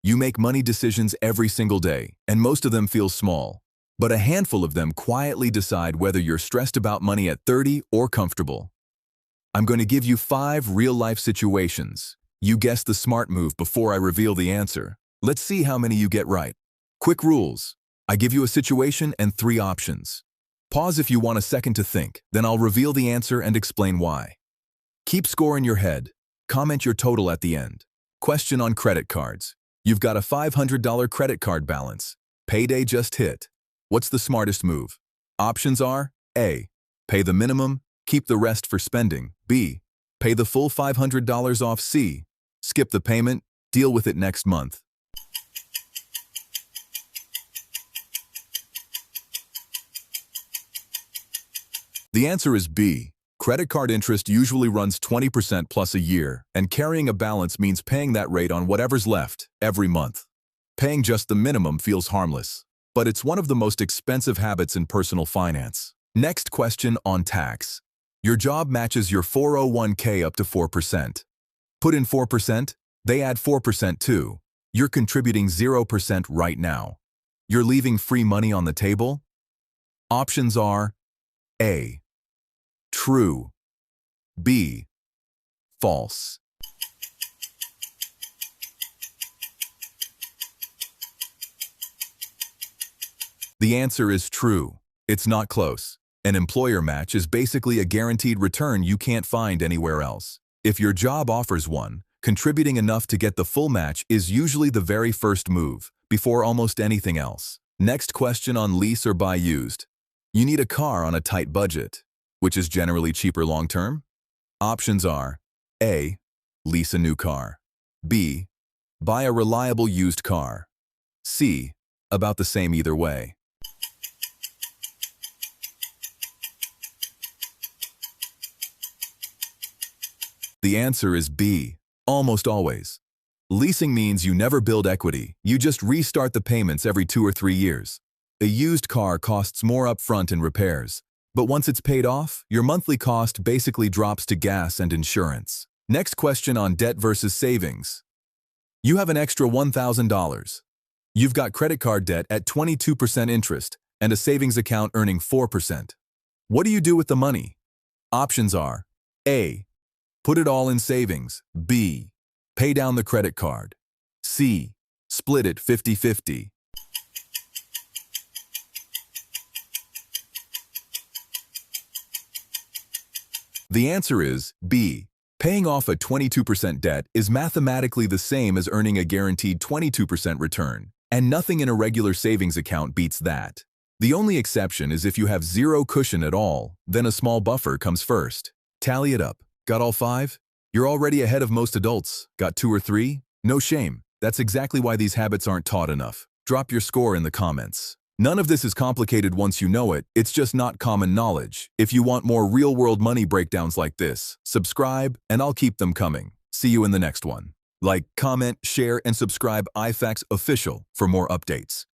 You make money decisions every single day, and most of them feel small. But a handful of them quietly decide whether you're stressed about money at 30 or comfortable. I'm going to give you 5 real-life situations. You guess the smart move before I reveal the answer. Let's see how many you get right. Quick rules. I give you a situation and 3 options. Pause if you want a second to think, then I'll reveal the answer and explain why. Keep score in your head. Comment your total at the end. Question on credit cards. You've got a $500 credit card balance. Payday just hit. What's the smartest move? Options are A. Pay the minimum, keep the rest for spending. B. Pay the full $500 off. C. Skip the payment, deal with it next month. The answer is B. Credit card interest usually runs 20% plus a year, and carrying a balance means paying that rate on whatever's left every month. Paying just the minimum feels harmless, but it's one of the most expensive habits in personal finance. Next question on tax. Your job matches your 401k up to 4%. Put in 4%, they add 4% too. You're contributing 0% right now. You're leaving free money on the table? Options are A. True. B. False. The answer is true. It's not close. An employer match is basically a guaranteed return you can't find anywhere else. If your job offers one, contributing enough to get the full match is usually the very first move, before almost anything else. Next question on lease or buy used. You need a car on a tight budget. Which is generally cheaper long-term? Options are A. Lease a new car. B. Buy a reliable used car. C. About the same either way. The answer is B. Almost always. Leasing means you never build equity, you just restart the payments every 2 or 3 years. A used car costs more upfront in repairs. But once it's paid off, your monthly cost basically drops to gas and insurance. Next question on debt versus savings. You have an extra $1,000. You've got credit card debt at 22% interest and a savings account earning 4%. What do you do with the money? Options are A. Put it all in savings. B. Pay down the credit card. C. Split it 50-50. The answer is B. Paying off a 22% debt is mathematically the same as earning a guaranteed 22% return, and nothing in a regular savings account beats that. The only exception is if you have zero cushion at all, then a small buffer comes first. Tally it up. Got all 5? You're already ahead of most adults. Got 2 or 3? No shame. That's exactly why these habits aren't taught enough. Drop your score in the comments. None of this is complicated once you know it, it's just not common knowledge. If you want more real-world money breakdowns like this, subscribe and I'll keep them coming. See you in the next one. Like, comment, share, and subscribe IFAX Official for more updates.